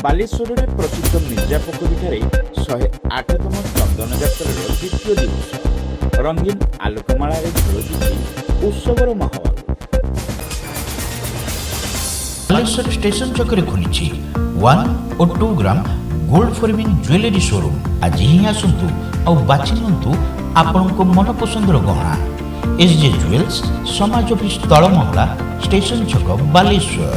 ବାଲେଶ୍ୱରରେ ପ୍ରସିଦ୍ଧ ମିର୍ଜାପୋଖରୀଠାରେ 108ତମ ଚନ୍ଦନ ଯାତ୍ରାର ଦ୍ୱିତୀୟ ଦିବସ ରଙ୍ଗୀନ ଆଲୋକମାଳାରେ ଝୁଲୁଛି ଉତ୍ସବର ମାହୋଲ। ବାଲେଶ୍ୱର ଷ୍ଟେସନ ଛକରେ ଖୋଲିଛି 1 ଓ 2 gram gold forming jewellery showroom. ଆଜି ହିଁ ଆସନ୍ତୁ ଆଉ ବାଛି ନିଅନ୍ତୁ ଆପଣଙ୍କ ମନପସନ୍ଦର ଗହଣା। SJ ଜୁଏଲ୍ସ, ସମାଜ ଅଫିସ ତଳମହଲା, ଷ୍ଟେସନ ଛକ, ବାଲେଶ୍ୱର।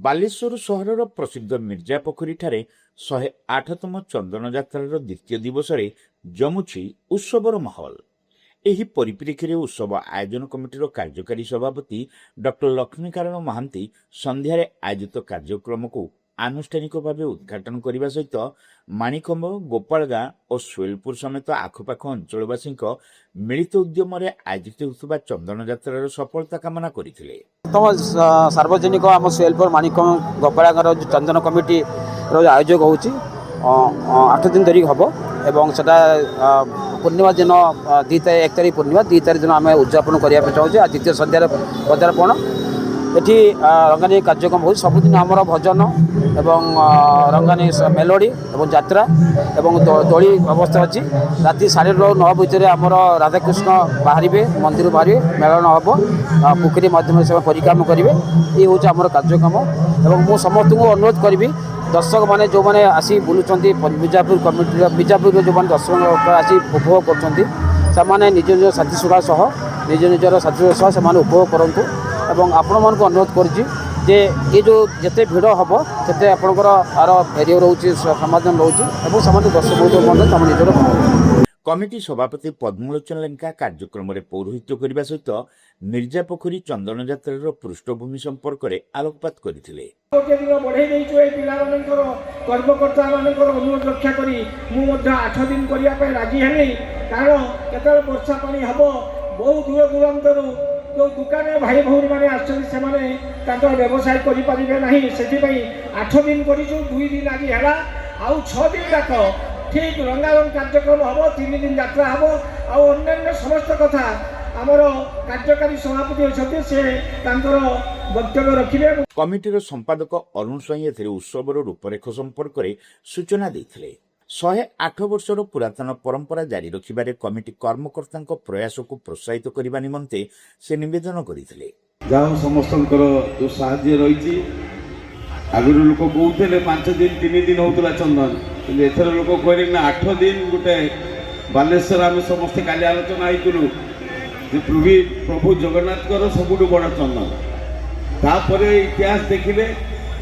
ବାଲେଶ୍ୱର ସହରର ପ୍ରସିଦ୍ଧ ମିର୍ଜାପୋଖରୀଠାରେ 108ତମ ଚନ୍ଦନ ଯାତ୍ରାର ଦ୍ୱିତୀୟ ଦିବସରେ ଜମୁଛି ଉତ୍ସବର ମାହୋଲ। ଏହି ପରିପ୍ରେକ୍ଷୀରେ ଉତ୍ସବ ଆୟୋଜନ କମିଟିର କାର୍ଯ୍ୟକାରୀ ସଭାପତି ଡକ୍ଟର ଲକ୍ଷ୍ମୀକାରଣ ମହାନ୍ତି ସନ୍ଧ୍ୟାରେ ଆୟୋଜିତ କାର୍ଯ୍ୟକ୍ରମକୁ ଆନୁଷ୍ଠାନିକ ଭାବେ ଉଦ୍ଘାଟନ କରିବା ସହିତ ମାଣିକମ୍ବ, ଗୋପାଳଗାଁ ଓ ଶୋଇଲପୁର ସମେତ ଆଖପାଖ ଅଞ୍ଚଳବାସୀଙ୍କ ମିଳିତ ଉଦ୍ୟମରେ ଆୟୋଜିତ ହେଉଥିବା ଚନ୍ଦନ ଯାତ୍ରାର ସଫଳତା କାମନା କରିଥିଲେ। ସାର୍ବଜନିକ ଆମ ଶୋଇଲପୁର, ମାଣିକମ୍ବ, ଗୋପାଳଗାଁର ଚନ୍ଦନ କମିଟିର ଆୟୋଜକ ହେଉଛି 8 ଦିନ ଧରି ହେବ ଏବଂ ସେଟା ପୂର୍ଣ୍ଣିମା ଦିନ 1 ତାରିଖ ପୂର୍ଣ୍ଣିମା 2 ତାରିଖ ଦିନ ଆମେ ଉଦ୍ଯାପନ କରିବା ପାଇଁ ଚାହୁଁଛୁ। ଆଉ ଦ୍ୱିତୀୟ ସନ୍ଧ୍ୟାରେ ପଦାର୍ପଣ। ଏଠି ରଙ୍ଗାନୀ କାର୍ଯ୍ୟକ୍ରମ ହେଉଛି। ସବୁଦିନ ଆମର ଭଜନ ଏବଂ ରଙ୍ଗାନୀ ମେଲୋଡ଼ି ଏବଂ ଯାତ୍ରା ଏବଂ ଦୋଳି ବ୍ୟବସ୍ଥା ଅଛି। ରାତି 9:30 ଭିତରେ ଆମର ରାଧାକୃଷ୍ଣ ବାହାରିବେ, ମନ୍ଦିର ବାହାରିବେ, ମେଳନ ହେବ, ପୋଖରୀ ମାଧ୍ୟମରେ ସେମାନେ ପରିକ୍ରମା କରିବେ। ଏ ହେଉଛି ଆମର କାର୍ଯ୍ୟକ୍ରମ ଏବଂ ମୁଁ ସମସ୍ତଙ୍କୁ ଅନୁରୋଧ କରିବି, ଦର୍ଶକମାନେ ଯେଉଁମାନେ ଆସି ବୁଲୁଛନ୍ତି ମିର୍ଜାପୁର କମିଟିର ମିର୍ଜାପୁରର ଯେଉଁମାନେ ଦର୍ଶକ ଆସି ଉପଭୋଗ କରୁଛନ୍ତି ସେମାନେ ନିଜ ନିଜର ସାଥିସୁଖା ସହ ନିଜର ସାଥିସୁଖା ସହ ସେମାନେ ଉପଭୋଗ କରନ୍ତୁ। ଏବଂ ଆପଣମାନଙ୍କୁ ଅନୁରୋଧ କରୁଛି ଯେ ଏ ଯେଉଁ ଯେତେ ଭିଡ଼ ହେବ ସେତେ ଆପଣଙ୍କର ଆର ଏରିଆ ରହୁଛି, ସମାଧାନ ରହୁଛି ଏବଂ ସେମାନେ ଦର୍ଶକ ମଧ୍ୟ ତମ ନିଜର କମିଟି ସଭାପତି ପଦ୍ମଲୋଚନ ଲେଙ୍କା କାର୍ଯ୍ୟକ୍ରମରେ ପୌରୋହିତ୍ୟ କରିବା ସହିତ ମିର୍ଜାପୋଖରୀ ଚନ୍ଦନ ଯାତ୍ରାର ପୃଷ୍ଠଭୂମି ସମ୍ପର୍କରେ ଆଲୋକପାତ କରିଥିଲେ। ବଢ଼େଇ ଦେଇଛୁ ଏ ପିଲାମାନଙ୍କର କର୍ମକର୍ତ୍ତାମାନଙ୍କର ଅନୁରୋଧ ରକ୍ଷା କରି ମୁଁ ମଧ୍ୟ 8 ଦିନ କରିବା ପାଇଁ ରାଜି ହେଲି। କାରଣ କେତେବେଳେ ବର୍ଷା ପାଣି ହେବ, ବହୁ ଦୂର ଦୂରାନ୍ତରୁ ଯେଉଁ ଦୋକାନରେ ଭାଇ ଭଉଣୀମାନେ ଆସୁଛନ୍ତି ସେମାନେ ତାଙ୍କର ବ୍ୟବସାୟ କରିପାରିବେ ନାହିଁ। ସେଥିପାଇଁ 8 ଦିନ କରିଛୁ, 2 ଦିନ ଆଜି ହେଲା, ଆଉ 6 ଦିନ ଯାକ ଠିକ୍ ରଙ୍ଗାରଙ୍ଗ କାର୍ଯ୍ୟକ୍ରମ ହେବ। 3 ଦିନ ଯାତ୍ରା ହେବ। ଆଉ ଅନ୍ୟାନ୍ୟ ସମସ୍ତ କଥା ଆମର କାର୍ଯ୍ୟକାରୀ ସଭାପତି ଅଛନ୍ତି, ସେ ତାଙ୍କର ବକ୍ତବ୍ୟ ରଖିବେ। କମିଟିର ସମ୍ପାଦକ ଅରୁଣ ସ୍ୱାଇଁ ଏଥିରେ ଉତ୍ସବର ରୂପରେଖ ସମ୍ପର୍କରେ ସୂଚନା ଦେଇଥିଲେ। 108 ବର୍ଷର ପୁରାତନ ପରମ୍ପରା ଜାରି ରଖିବାରେ କମିଟି କର୍ମକର୍ତ୍ତାଙ୍କ ପ୍ରୟାସକୁ ପ୍ରୋତ୍ସାହିତ କରିବା ନିମନ୍ତେ ସେ ନିବେଦନ କରିଥିଲେ। ଯାହା ସମସ୍ତଙ୍କର ଯେଉଁ ସାହାଯ୍ୟ ରହିଛି। ଆଗରୁ ଲୋକ କହୁଥିଲେ 5 ଦିନ 3 ଦିନ ହେଉଥିଲା ଚନ୍ଦନ, କିନ୍ତୁ ଏଥର ଲୋକ କହିଲେ ନା 8 ଦିନ। ଗୋଟେ ବାଲେଶ୍ୱର ଆମେ ସମସ୍ତେ କାଲି ଆଲୋଚନା ହେଇଥିଲୁ ଯେ ପ୍ରଭୁ ଜଗନ୍ନାଥଙ୍କର ସବୁଠୁ ବଡ଼ ଚନ୍ଦନ। ତାପରେ ଇତିହାସ ଦେଖିଲେ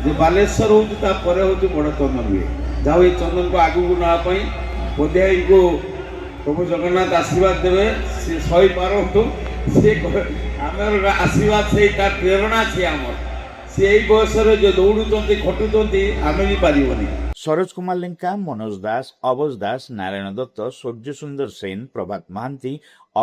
ଯେ ବାଲେଶ୍ୱର ହେଉଛି ତାପରେ ହେଉଛି ବଡ଼ ଚନ୍ଦନ ହୁଏ। ଯାହା ଏଇ ଚନ୍ଦନକୁ ଆଗକୁ ନେବା ପାଇଁ ବୋଧେଙ୍କୁ ପ୍ରଭୁ ଜଗନ୍ନାଥ ଆଶୀର୍ବାଦ ଦେବେ, ସେ ସହିପାରନ୍ତୁ। ସେ ଆମର ଆଶୀର୍ବାଦ ସେଇ ତାର ପ୍ରେରଣା ସେ ଆମର, ସେ ଏଇ ବୟସରେ ଯେ ଦୌଡ଼ୁଛନ୍ତି ଖଟୁଛନ୍ତି ଆମେ ବି ପାରିବନି। ସରୋଜ କୁମାର ଲେଙ୍କା, ମନୋଜ ଦାସ, ଅବଜ ଦାସ, ନାରାୟଣ ଦତ୍ତ, ସୂର୍ଯ୍ୟ ସୁନ୍ଦର ସେନ, ପ୍ରଭାତ ମହାନ୍ତି,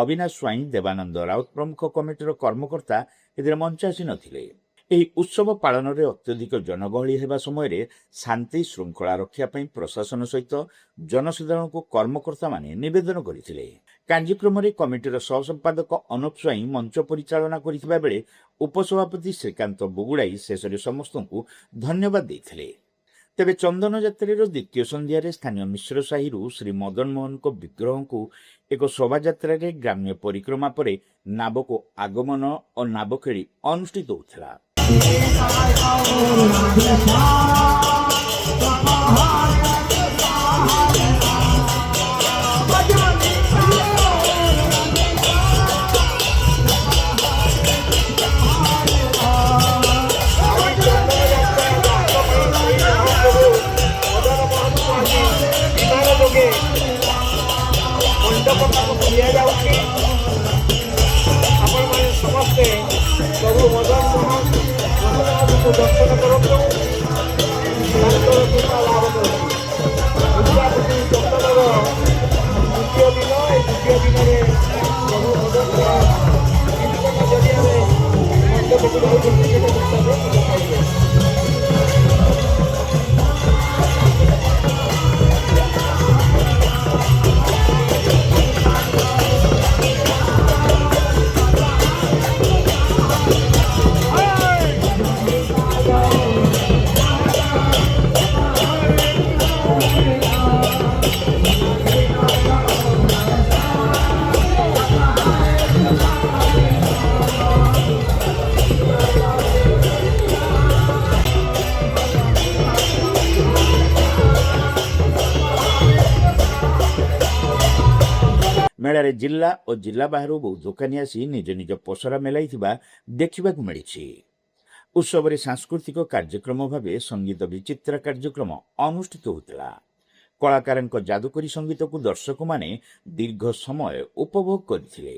ଅବିନାଶ ସ୍ୱାଇଁ, ଦେବାନନ୍ଦ ରାଉତ ପ୍ରମୁଖ କମିଟିର କର୍ମକର୍ତ୍ତା ଏଥିରେ ମଞ୍ଚ ଆସି ନଥିଲେ। ଏହି ଉତ୍ସବ ପାଳନରେ ଅତ୍ୟଧିକ ଜନଗହଳି ହେବା ସମୟରେ ଶାନ୍ତି ଶୃଙ୍ଖଳା ରକ୍ଷା ପାଇଁ ପ୍ରଶାସନ ସହିତ ଜନସାଧାରଣଙ୍କୁ କର୍ମକର୍ତ୍ତାମାନେ ନିବେଦନ କରିଥିଲେ। କାର୍ଯ୍ୟକ୍ରମରେ କମିଟିର ସହସମ୍ପାଦକ ଅନୁପ ସ୍ୱାଇଁ ମଞ୍ଚ ପରିଚାଳନା କରିଥିବା ବେଳେ ଉପସଭାପତି ଶ୍ରୀକାନ୍ତ ବୁଗୁଡ଼ାଇ ଶେଷରେ ସମସ୍ତଙ୍କୁ ଧନ୍ୟବାଦ ଦେଇଥିଲେ। ତେବେ ଚନ୍ଦନ ଯାତ୍ରାର ଦ୍ୱିତୀୟ ସନ୍ଧ୍ୟାରେ ସ୍ଥାନୀୟ ମିଶ୍ର ସାହିରୁ ଶ୍ରୀ ମଦନ ମୋହନଙ୍କ ବିଗ୍ରହଙ୍କୁ ଏକ ଶୋଭାଯାତ୍ରାରେ ଗ୍ରାମ୍ୟ ପରିକ୍ରମା ପରେ ନାବକୁ ଆଗମନ ଓ ନାବ ଖେଳି ଅନୁଷ୍ଠିତ ହୋଇଥିଲା। ଆପଣମାନେ ସମସ୍ତେ ପ୍ରଭୁ ମଦନ ମୋହନଙ୍କୁ ଦର୍ଶନ କରନ୍ତୁ, ତାଙ୍କର କୃପା ଲାଭ କରନ୍ତୁ। ମିର୍ଜାପୋଖରୀ ଚନ୍ଦନର ଦ୍ୱିତୀୟ ଦିନ, এই ଦ୍ୱିତୀୟ ଦିନରେ ପ୍ରଭୁ ମଦନଙ୍କର କୀର୍ତ୍ତନ ଜରିଆରେ ମନ୍ଦିରକୁ ମେଳାରେ ଜିଲ୍ଲା ଓ ଜିଲ୍ଲା ବାହାରୁ ବହୁ ଦୋକାନୀ ଆସି ନିଜ ନିଜ ପସରା ମେଲାଇଥିବା ଦେଖିବାକୁ ମିଳିଛି। ଉତ୍ସବରେ ସାଂସ୍କୃତିକ କାର୍ଯ୍ୟକ୍ରମ ଭାବେ ସଙ୍ଗୀତ ବିଚିତ୍ରା କାର୍ଯ୍ୟକ୍ରମ ଅନୁଷ୍ଠିତ ହୋଇଥିଲା। କଳାକାରଙ୍କ ଯାଦୁକରୀ ସଙ୍ଗୀତକୁ ଦର୍ଶକମାନେ ଦୀର୍ଘ ସମୟ ଉପଭୋଗ କରିଥିଲେ।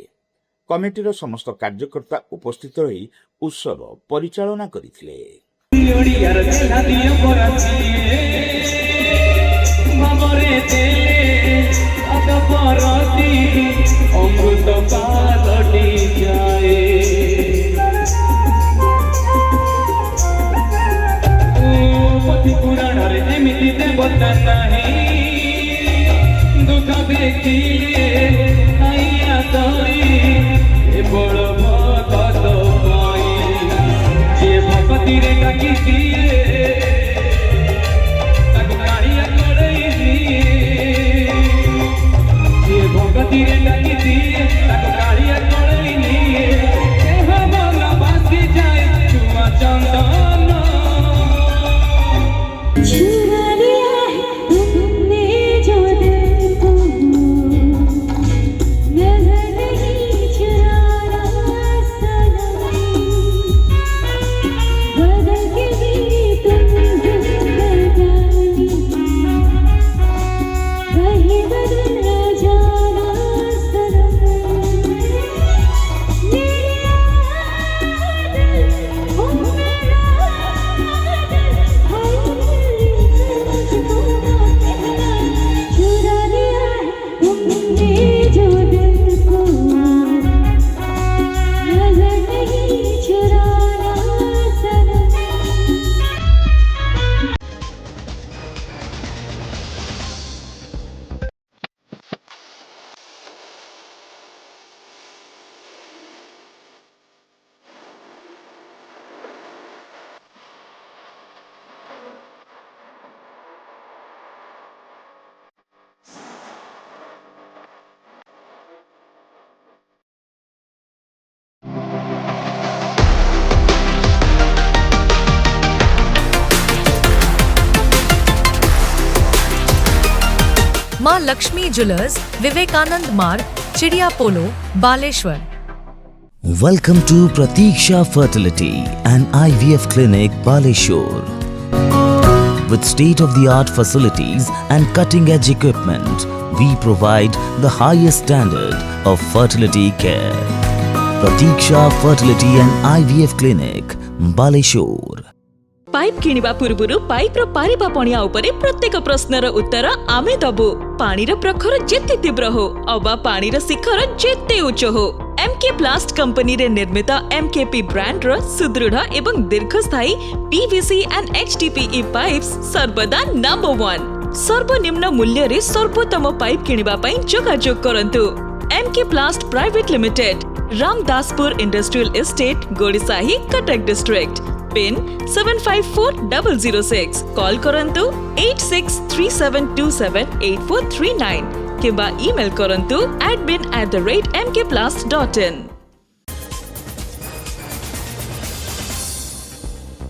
କମିଟିର ସମସ୍ତ କାର୍ଯ୍ୟକର୍ତ୍ତା ଉପସ୍ଥିତ ରହି ଉତ୍ସବ ପରିଚାଳନା କରିଥିଲେ। मां लक्ष्मी ज्वेलर्स, विवेकानंद मार्ग, चिड़िया पोलो, Baleshwar. Welcome to Pratiksha Fertility and IVF Clinic, Baleshwar. With state-of-the-art facilities and cutting-edge equipment, we provide the highest standard of fertility care. Pratiksha Fertility and IVF Clinic, Baleshwar. Pipe किनिबा पूर्वरु पाइप रो पारिबा पणिया उपरे प्रत्येक प्रश्नर उत्तर आमे दबु। पानीर प्रखर जेते तीव्र हो अबा पानीर शिखर जेते उच्च हो, एमके प्लास्ट कंपनी रे निर्मित एमकेपी ब्रांड रो सुदृढ़ एवं दीर्घस्थायी पीवीसी एंड एचडीपीई पाइप्स सर्वदा नंबर 1। सर्वनिम्न मूल्य रे सर्वोत्तम पाइप किनिबा पई जोगाजोग करंतु। MK Plast private limited, Ramdaspur industrial estate, Godisahi, Cuttack district. Pin 754006। Call करंतु 8637278439 किबा ईमेल करंतु admin@mkplast.in।